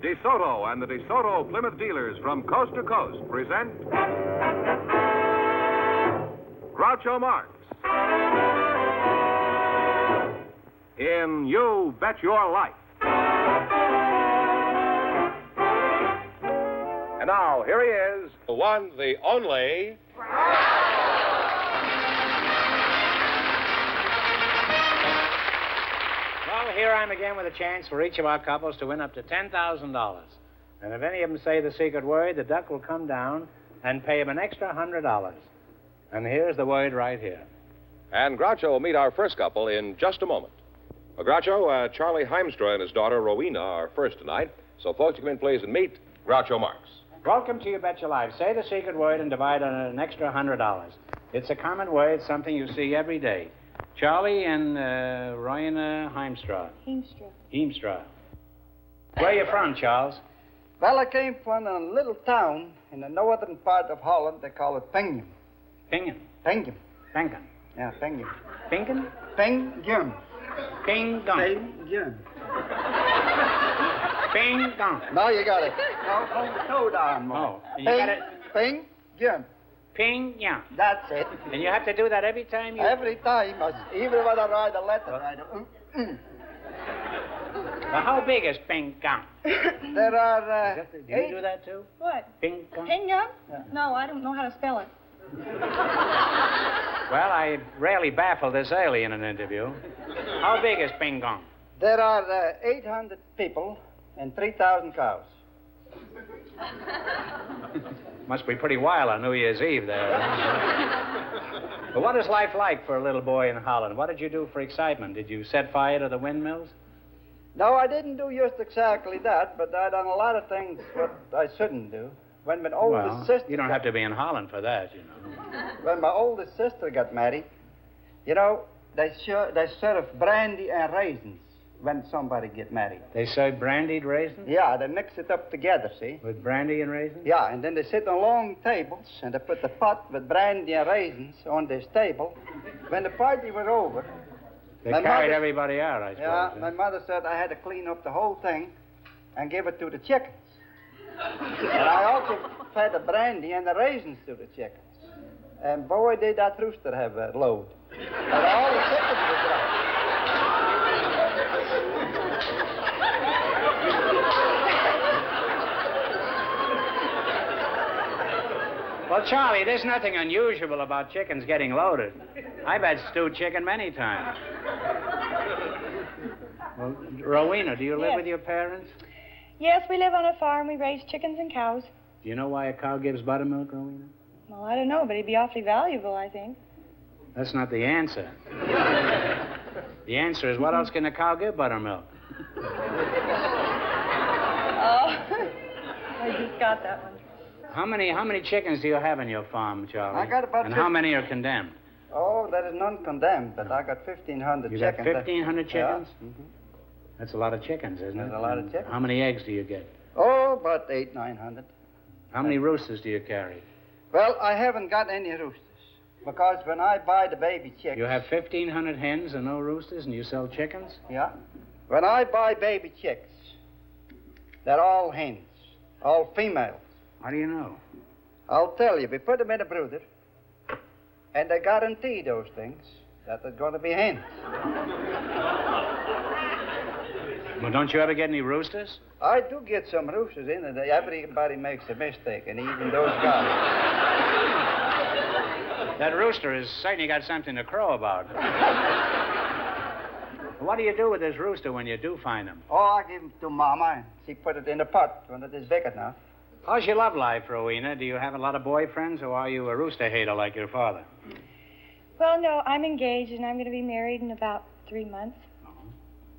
DeSoto and the DeSoto Plymouth dealers from coast to coast present Groucho Marx in You Bet Your Life. And now, here he is, The one, the only. Well, here I'm again with a chance for each of our couples to win up to $10,000. And if any of them say the secret word, the duck will come down and pay him an extra $100. And here's the word right here. And Groucho will meet our first couple in just a moment. Well, Groucho, Charlie Heimstra and his daughter Rowena are first tonight. So, folks, you come in, please, and meet Groucho Marx. Welcome to You Bet Your Life. Say the secret word and divide on an extra $100. It's a common word, something you see every day. Charlie and Rowena Heimstra. Heimstra. Where are you from, Charles? Well, I came from a little town in the northern part of Holland. They call it Pengen. Pingen. Pengen. Pengen. Yeah, Pengen. Pingen? Pengen. Ping-gong. Pengen. Ping-gong. Now you got it. Now, hold the toe down more. Oh, and you got it. Pengen. Ping-yang. That's it. And you have to do that every time you... Every time, even when I write a letter, I do. Well, how big is ping-gong? There are, Do you do that, too? What? Ping-gong? Pinga? Yeah. No, I don't know how to spell it. Well, I rarely baffle this early in an interview. How big is ping-gong? There are 800 people and 3,000 cows. Must be pretty wild on New Year's Eve there. But what is life like for a little boy in Holland? What did you do for excitement? Did you set fire to the windmills? No, I didn't do just exactly that, but I done a lot of things what I shouldn't do. When my oldest sister... You don't have to be in Holland for that, you know. When my oldest sister got married, you know, they serve brandy and raisins when somebody get married. They serve brandied raisins? Yeah, they mix it up together, see? With brandy and raisins? Yeah, and then they sit on long tables, and they put the pot with brandy and raisins on this table. When the party was over... They carried everybody out, I suppose. Yeah, my mother said I had to clean up the whole thing and give it to the chickens. And I also fed the brandy and the raisins to the chickens. And boy, did that rooster have a load. And all the chickens were dry. Well, Charlie, there's nothing unusual about chickens getting loaded. I've had stewed chicken many times. Well, Rowena, do you live Yes. with your parents? Yes, we live on a farm. We raise chickens and cows. Do you know why a cow gives buttermilk, Rowena? Well, I don't know, but it'd be awfully valuable, I think. That's not the answer. The answer is, what else can a cow give buttermilk? Oh, I just got that one. How many chickens do you have in your farm, Charlie? I got about And how many are condemned? Oh, there is none condemned, but I got 1,500 You chickens. got 1,500 chickens? Yeah. Mm-hmm. That's a lot of chickens, isn't it? That's a lot of chickens. How many eggs do you get? Oh, about 800-900. How many roosters do you carry? Well, I haven't got any roosters. Because when I buy the baby chicks... You have 1,500 hens and no roosters, and you sell chickens? Yeah. When I buy baby chicks, they're all hens, all females. How do you know? I'll tell you, we put them in a brooder, and they guarantee those things that they're going to be hens. Well, don't you ever get any roosters? I do get some roosters in, and everybody makes a mistake, and even those guys. That rooster has certainly got something to crow about. What do you do with this rooster when you do find him? Oh, I give him to Mama, and she put it in a pot when it is big enough. How's your love life, Rowena? Do you have a lot of boyfriends, or are you a rooster hater like your father? Well, no, I'm engaged, and I'm going to be married in about 3 months. Oh.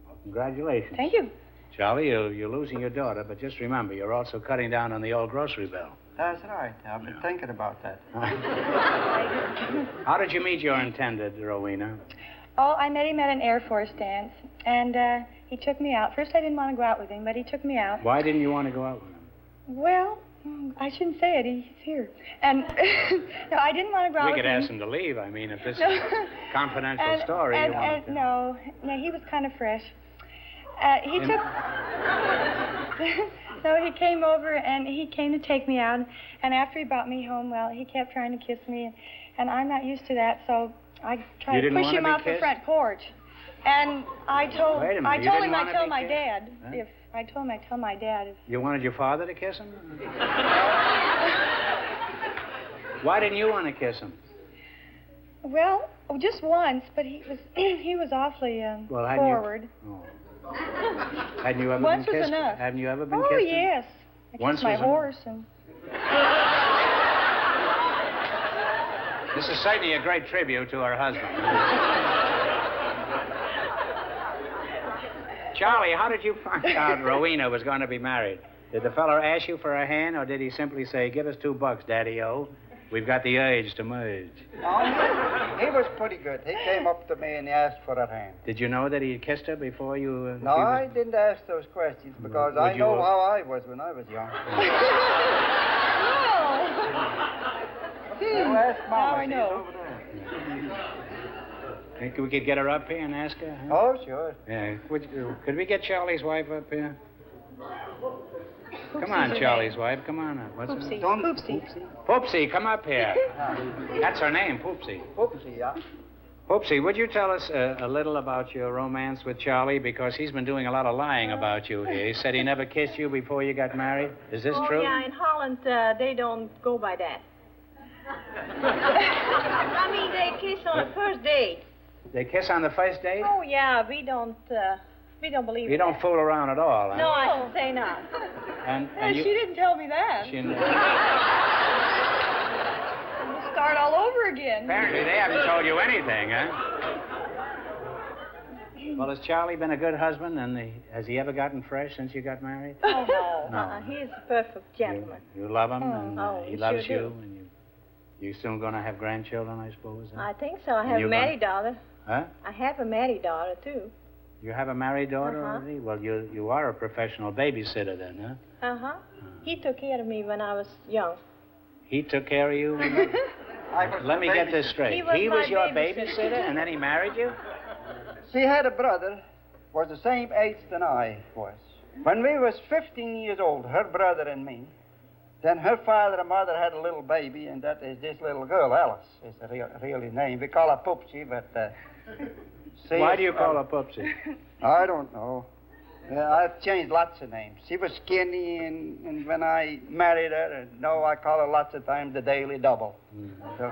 Well, congratulations. Thank you. Charlie, you're losing your daughter, but just remember, you're also cutting down on the old grocery bill. That's right. I've been thinking about that. How did you meet your intended, Rowena? Oh, I met him at an Air Force dance, and he took me out. First, I didn't want to go out with him, but he took me out. Why didn't you want to go out with him? Well, I shouldn't say it. He's here. And no, I didn't want to go out We with could him. ask him to leave. I mean, if this is a confidential story, you want to... No, he was kind of fresh. He took... So he came over, and he came to take me out. And after he brought me home, well, he kept trying to kiss me. And I'm not used to that, so I tried to push him off the front porch. And I told him I'd tell my dad. Huh? If I told him I'd tell my dad. If... You wanted your father to kiss him? Why didn't you want to kiss him? Well, just once, but he was awfully forward. Hadn't you ever once been kissed? Was enough. Hadn't you ever been kissed? Oh, yes. I kissed my horse and... This is certainly a great tribute to her husband. Charlie, how did you find out Rowena was going to be married? Did the fellow ask you for a hand, or did he simply say, "Give us $2, Daddy-O. We've got the urge to merge"? No, he was pretty good. He came up to me and he asked for her hand. Did you know that he had kissed her before you... No, I didn't ask those questions because I know how I was when I was young. You ask Mama. Now I know. Think we could get her up here and ask her? Huh? Oh, sure. Yeah. Could we get Charlie's wife up here? Come on, Charlie's wife. Come on up. What's Poopsie. her name? Poopsie. Poopsie, come up here. That's her name, Poopsie. Poopsie, yeah. Poopsie, would you tell us a little about your romance with Charlie? Because he's been doing a lot of lying about you here. He said he never kissed you before you got married. Is this true? Yeah, in Holland, they don't go by that. I mean, they kiss on the first date. They kiss on the first date? Oh, yeah, we don't believe You don't that. fool around at all, huh? No, I should say not. And She didn't tell me that. We'll start all over again. Apparently they haven't told you anything, huh? Well, has Charlie been a good husband, and has he ever gotten fresh since you got married? Oh, no. No. He's a perfect gentleman. You love him, and he loves sure you, do. and you soon going to have grandchildren, I suppose? Huh? I think so. I have a married daughter. Huh? I have a married daughter, too. You have a married daughter Uh-huh. already? Well, you are a professional babysitter then, huh? Uh-huh. He took care of me when I was young. He took care of you? Let me get this straight. He was my your babysitter. babysitter, and then he married you? She had a brother, was the same age than I was. When we was 15 years old, her brother and me, then her father and mother had a little baby, and that is this little girl, Alice, is the really name. We call her Poopsie, but... Why do you call her Poopsie? I don't know. I've changed lots of names. She was skinny, and when I married her, and no, I call her lots of times the Daily Double. So,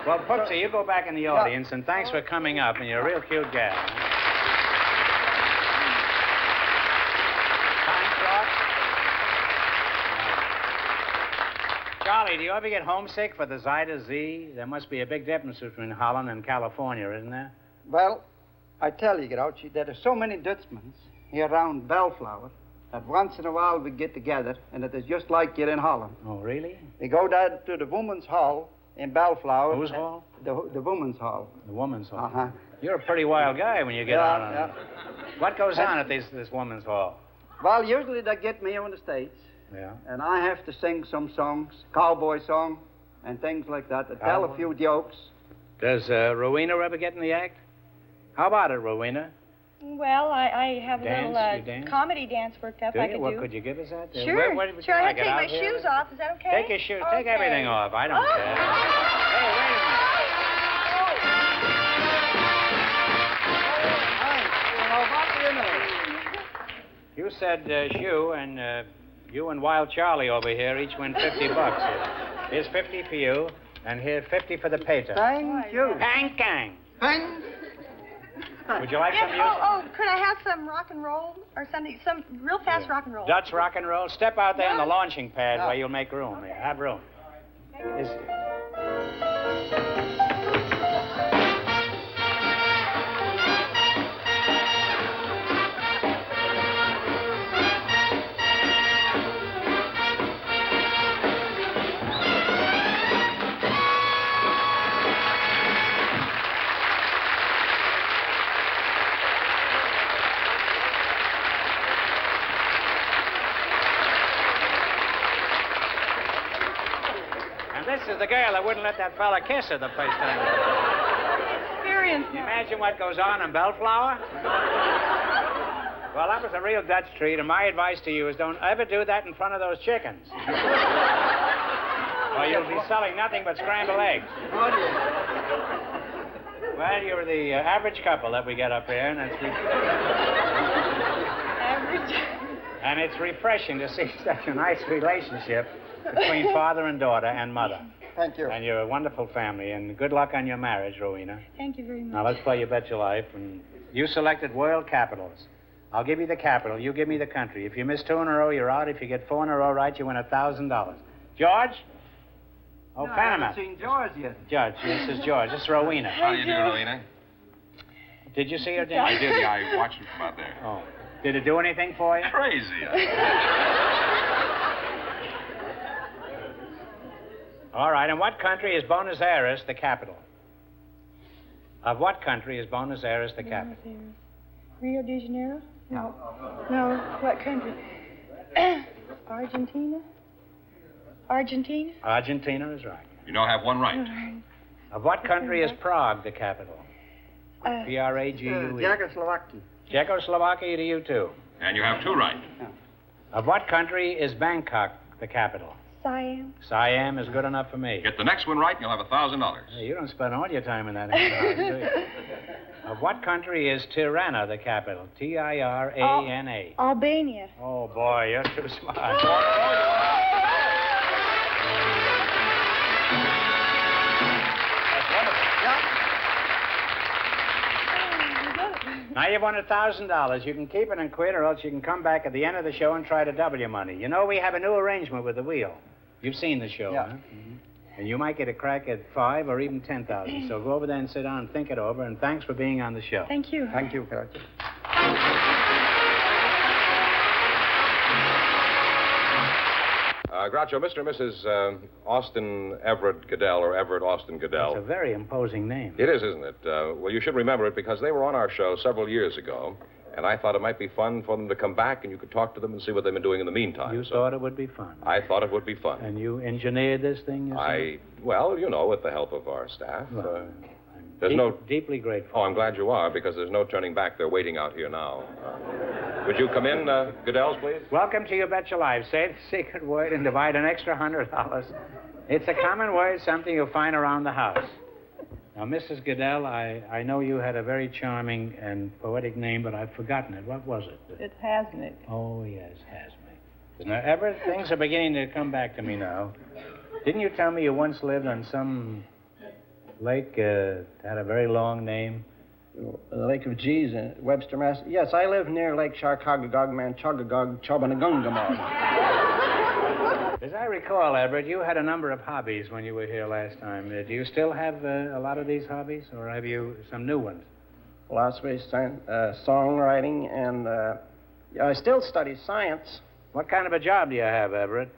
well, Poopsie, you go back in the audience, and thanks for coming up, and you're a real cute gal. Charlie, do you ever get homesick for the Zeta Z? There must be a big difference between Holland and California, isn't there? well, I tell you, Groucho, there are so many Dutchmen here around Bellflower that once in a while we get together, and it is just like you're in Holland. Oh, really? We go down to the Women's Hall in Bellflower. Whose hall? The Women's Hall. The woman's hall. Uh-huh. You're a pretty wild guy when you get on. Yeah. What goes on at this woman's hall? Well, usually they get me on the stage, Yeah. and I have to sing some songs, cowboy song, and things like that, to tell a Cowboy? few jokes. Does Rowena ever get in the act? How about it, Rowena? Well, I have a Dance? You little dance? comedy dance worked up Do I you? could Well, do. could you give us that? Sure. Where would Sure, you I like have it, to take out my here? shoes off. Is that okay? Take your shoes. Take Okay. everything off. I don't Oh. care. Hey, wait a minute. You said shoe, and you and Wild Charlie over here each win $50. Here's 50 for you, and here's 50 for the pater. Thank you. Kang kang. Thank Would you like Yes, some music? could I have some rock and roll or something? Some real fast rock and roll. Dutch rock and roll. Step out there on the launching pad Yeah. where you'll make room. There. Have room. And this is the girl that wouldn't let that fella kiss her the first time. Experience. Can you imagine what goes on in Bellflower? Well, that was a real Dutch treat, and my advice to you is don't ever do that in front of those chickens. Or you'll be selling nothing but scrambled eggs. Well, you're the average couple that we get up here, and it's... Average? And it's refreshing to see such a nice relationship between father and daughter and mother. Thank you. And you're a wonderful family, and good luck on your marriage, Rowena. Thank you very much. Now, let's play You Bet Your Life, and you selected world capitals. I'll give you the capital. You give me the country. If you miss 2 in a row, you're out. If you get 4 in a row right, you win $1,000. George? Oh, no, Fenneman. I haven't seen George yet. George, this is George. This is Rowena. How do you do, Rowena? Did you see her, Dan? I did. Yeah, I watched it from out there. Oh. Did it do anything for you? Crazy. All right. In what country is Buenos Aires the capital? Of what country is Buenos Aires the capital? Rio de Janeiro? No. No. What country? Argentina? Argentina? Argentina is right. You now have one right. Of what country is Prague the capital? Prague. Czechoslovakia. Czechoslovakia to you, too. And you have 2 right. Of what country is Bangkok the capital? Siam. Siam is good enough for me. Get the next one right, and you'll have $1,000. Hey, you don't spend all your time in that house, do you? Of what country is Tirana the capital? Tirana. Albania. Oh, boy, you're too smart. That's wonderful. Now you've won $1,000. You can keep it and quit, or else you can come back at the end of the show and try to double your money. You know, we have a new arrangement with the wheel. You've seen the show, Yeah. huh? Mm-hmm. And you might get a crack at 5 or even 10,000. So go over there and sit down and think it over, and thanks for being on the show. Thank you. Thank you, Groucho. Groucho, Mr. and Mrs. Austin Everett Goodell, or Everett Austin Goodell. It's a very imposing name. It is, isn't it? Well, you should remember it because they were on our show several years ago, and I thought it might be fun for them to come back and you could talk to them and see what they've been doing in the meantime. You thought it would be fun. I thought it would be fun. And you engineered this thing yourself? Well, you know, with the help of our staff. Well, there's deeply grateful. Oh, I'm glad you are, because there's no turning back. They're waiting out here now. Would you come in, Goodells, please? Welcome to You Bet Your Life. Say the secret word and divide an extra $100. It's a common word, something you'll find around the house. Now, Mrs. Goodell, I know you had a very charming and poetic name, but I've forgotten it. What was it? It's Hasnick. Oh, yes, Hasnick. Now, Everett, things are beginning to come back to me now. Didn't you tell me you once lived on some lake that had a very long name? The Lake of G's in Webster, Mass. Yes, I live near Lake Sharkagagog, Manchugagog, Chobanagungamog. As I recall, Everett, you had a number of hobbies when you were here last time. Do you still have a lot of these hobbies, or have you some new ones? Philosophy, songwriting, and I still study science. What kind of a job do you have, Everett?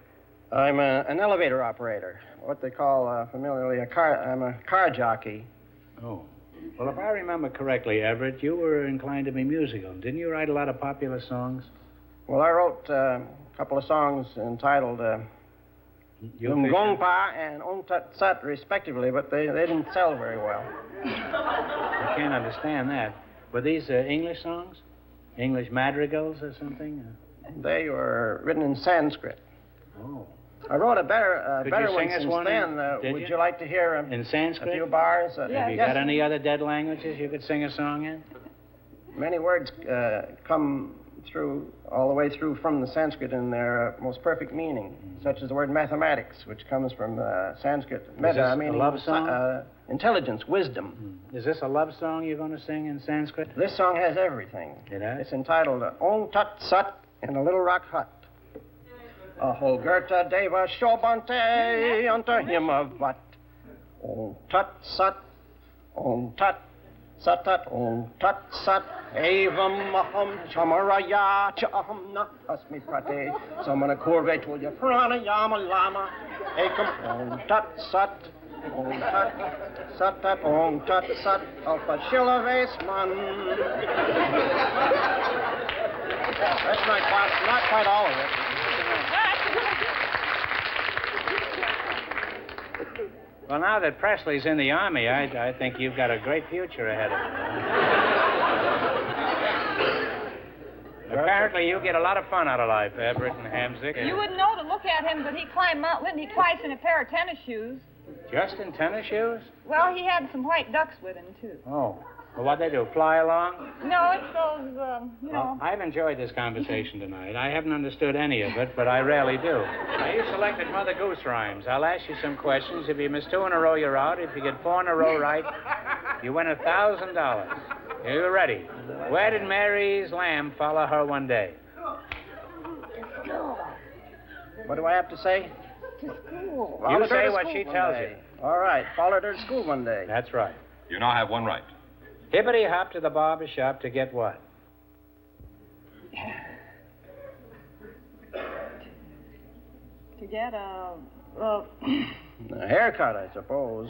I'm an elevator operator, what they call familiarly I'm a car jockey. Oh. Well, if I remember correctly, Everett, you were inclined to be musical. Didn't you write a lot of popular songs? Well, I wrote a couple of songs entitled Gongpa and Ong Tut Sat, respectively, but they didn't sell very well. I can't understand that. Were these English songs? English madrigals or something? They were written in Sanskrit. Oh. I wrote a better one since one then. Would you like to hear in Sanskrit? A few bars? Have you got any other dead languages you could sing a song in? Many words come through, all the way through from the Sanskrit in their most perfect meaning, such as the word mathematics, which comes from Sanskrit. Meta, meaning a love song? Intelligence, wisdom. Is this a love song you're going to sing in Sanskrit? This song has everything. It has? It's entitled Ong Tut Sat in a Little Rock Hut. Ahogurta Deva Shobante unto him of what? Om Tut Sat, Om Tut Satat, Om Tut Sat, Evam Maham Chamaraya Chahamna Asmi Prate, Samana Kurve Tulya Pranayama Lama, Ekam Om Tut Sat, Om Tut Satat, Om Tut Sat, Alpha Shilla Vesman. That's not quite all of it. Well, now that Presley's in the Army, I think you've got a great future ahead of you. Apparently you get a lot of fun out of life, Everett and Hamsick. You wouldn't know to look at him, but he climbed Mount Lindy twice in a pair of tennis shoes. Just in tennis shoes? Well, he had some white ducks with him, too. Oh. Well, what'd they do, fly along? No, it's those, you know. Well, I've enjoyed this conversation tonight. I haven't understood any of it, but I rarely do. Now, you selected Mother Goose rhymes. I'll ask you some questions. If you miss 2 in a row, you're out. If you get 4 in a row right, you win $1,000. Are you ready? Where did Mary's lamb follow her one day? What do I have to say? To school. You say what she tells you. All right. Followed her to school one day. That's right. You now have one right. Hippity-hop to the barber shop to get what? To get a haircut, I suppose.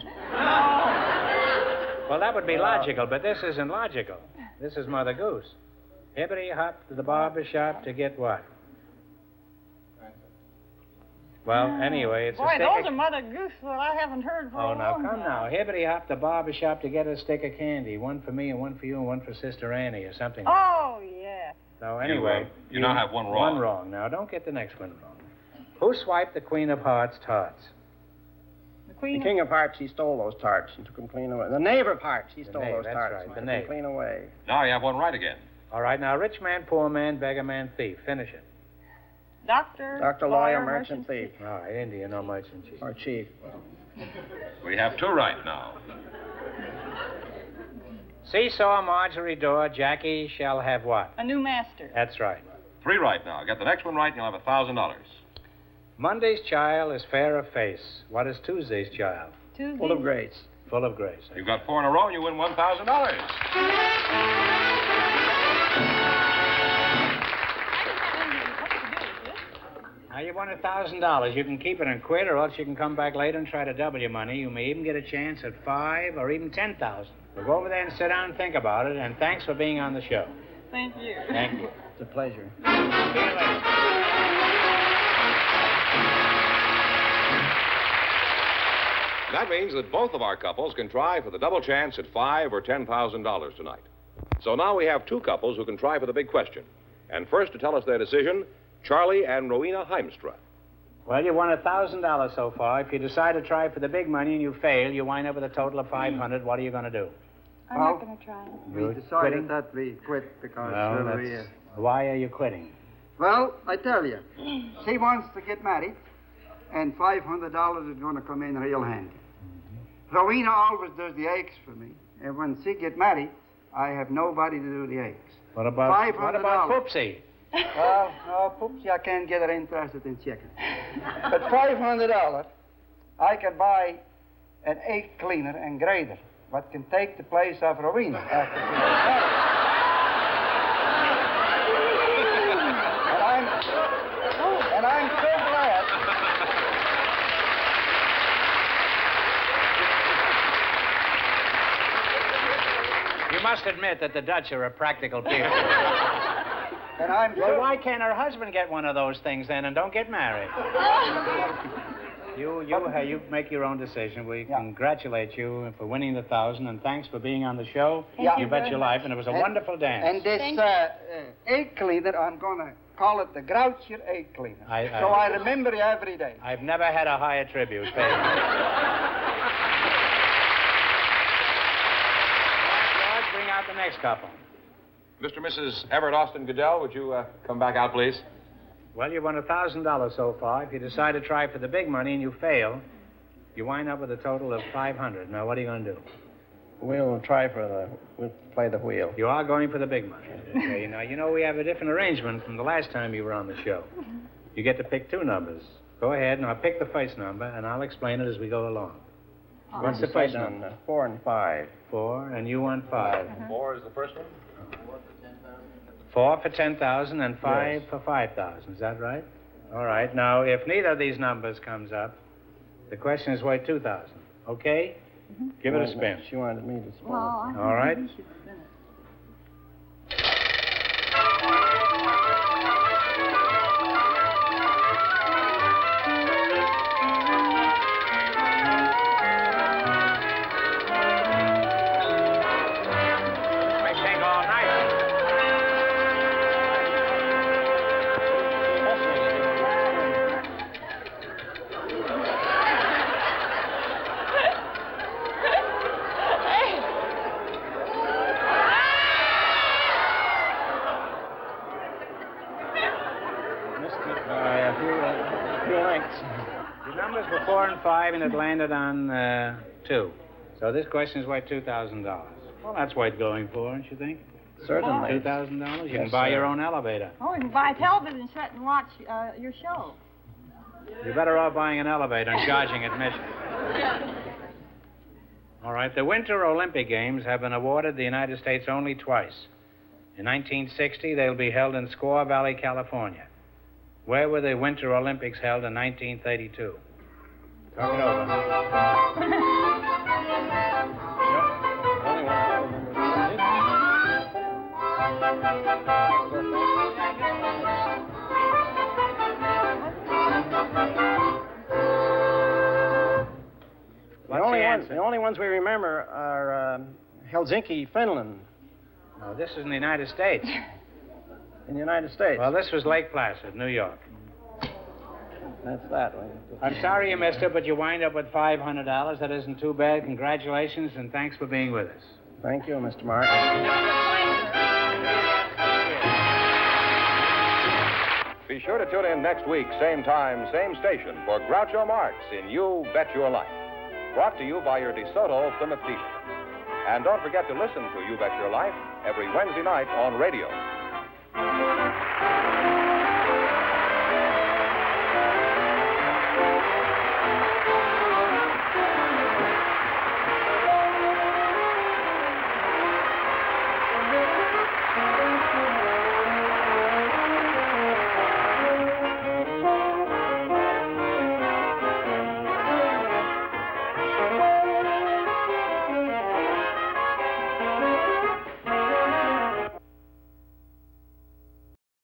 Well, that would be logical, but this isn't logical. This is Mother Goose. Hippity-hop to the barber shop to get what? Well, anyway, it's a boy, stick those of... are Mother Goose that I haven't heard for Oh, a now, long come time. now. Hippity-hop to barber shop to get a stick of candy. One for me and one for you and one for Sister Annie or something. Oh, yeah. So anyway... You now have one wrong. One wrong. Now, don't get the next one wrong. Who swiped the Queen of Hearts' tarts? The King of Hearts, he stole those tarts and took them clean away. The Knave of Hearts, he stole those that's tarts right, and the took knave. them clean away. Now you have one right again. All right, now, rich man, poor man, beggar man, thief. Finish it. Doctor, lawyer, merchant, thief. All right, Indian, no merchant chief. Or chief. We have 2 right now. Seesaw, Marjorie Door, Jackie shall have what? a new master. That's right. 3 right now. Get the next one right and you'll have $1,000. Monday's child is fair of face. What is Tuesday's child? Tuesday. Full of grace. Full of grace. You've got 4 in a row and you win $1,000. Now, you won $1,000. You can keep it and quit, or else you can come back later and try to double your money. You may even get a chance at 5 or even 10,000. So go over there and sit down and think about it, and thanks for being on the show. Thank you. Thank you. It's a pleasure. See you later. That means that both of our couples can try for the double chance at $5,000 or $10,000 tonight. So now we have 2 couples who can try for the big question. And first to tell us their decision, Charlie and Rowena Heimstra. Well, you won $1,000 so far. If you decide to try for the big money and you fail, you wind up with a total of $500. What are you going to do? I'm not going to try. You're We decided quitting? that we quit because Why are you quitting? Well, I tell you, she wants to get married, and $500 is going to come in real handy. Rowena always does the eggs for me, and when she get married, I have nobody to do the eggs. What about $500. Poopsie? Well, no, Poopsie, I can't get her interested in chicken. But $500, I can buy an egg cleaner and grader, what can take the place of Rowena after she gets married. And I'm so glad. You must admit that the Dutch are a practical people. And I'm Well, so... why can't her husband get one of those things then and don't get married? You make your own decision. We congratulate you for winning the 1,000, and thanks for being on the show. Yeah. You bet your life, and it was a wonderful dance. And this egg cleaner, I'm going to call it the Groucho egg cleaner. So I remember you every day. I've never had a higher tribute paid. George, bring out the next couple. Mr. and Mrs. Everett Austin Goodell, would you come back out, please? Well, you won $1,000 so far. If you decide to try for the big money and you fail, you wind up with a total of $500. Now, what are you going to do? We'll play the wheel. You are going for the big money. Okay, now, you know we have a different arrangement from the last time you were on the show. You get to pick 2 numbers. Go ahead, and I'll pick the first number, and I'll explain it as we go along. What's the first number? 4 and 5. 4, and you want 5. 4 is the first one? 4 for 10,000 and 5 for 5,000. Is that right? All right. Now, if neither of these numbers comes up, the question is worth 2,000. Okay? Give it a spin. She wanted me to spin. All right. This may take all night. A few lengths. The numbers were 4 and 5, and it landed on 2. So this question is worth $2,000. Well, that's worth going for, don't you think? Certainly. $2,000? You can buy your own elevator. Oh, you can buy a television set and watch your show. You're better off buying an elevator and charging admission. All right, the Winter Olympic Games have been awarded the United States only twice. In 1960, they'll be held in Squaw Valley, California. Where were the Winter Olympics held in 1932? Talk it over. The only ones we remember are Helsinki, Finland. No, this is in the United States. In the United States? Well, this was Lake Placid, New York. That's that way. I'm sorry you missed it, but you wind up with $500. That isn't too bad. Congratulations, and thanks for being with us. Thank you, Mr. Marx. Be sure to tune in next week, same time, same station, for Groucho Marx in You Bet Your Life. Brought to you by your DeSoto Plymouth dealer. And don't forget to listen to You Bet Your Life every Wednesday night on radio.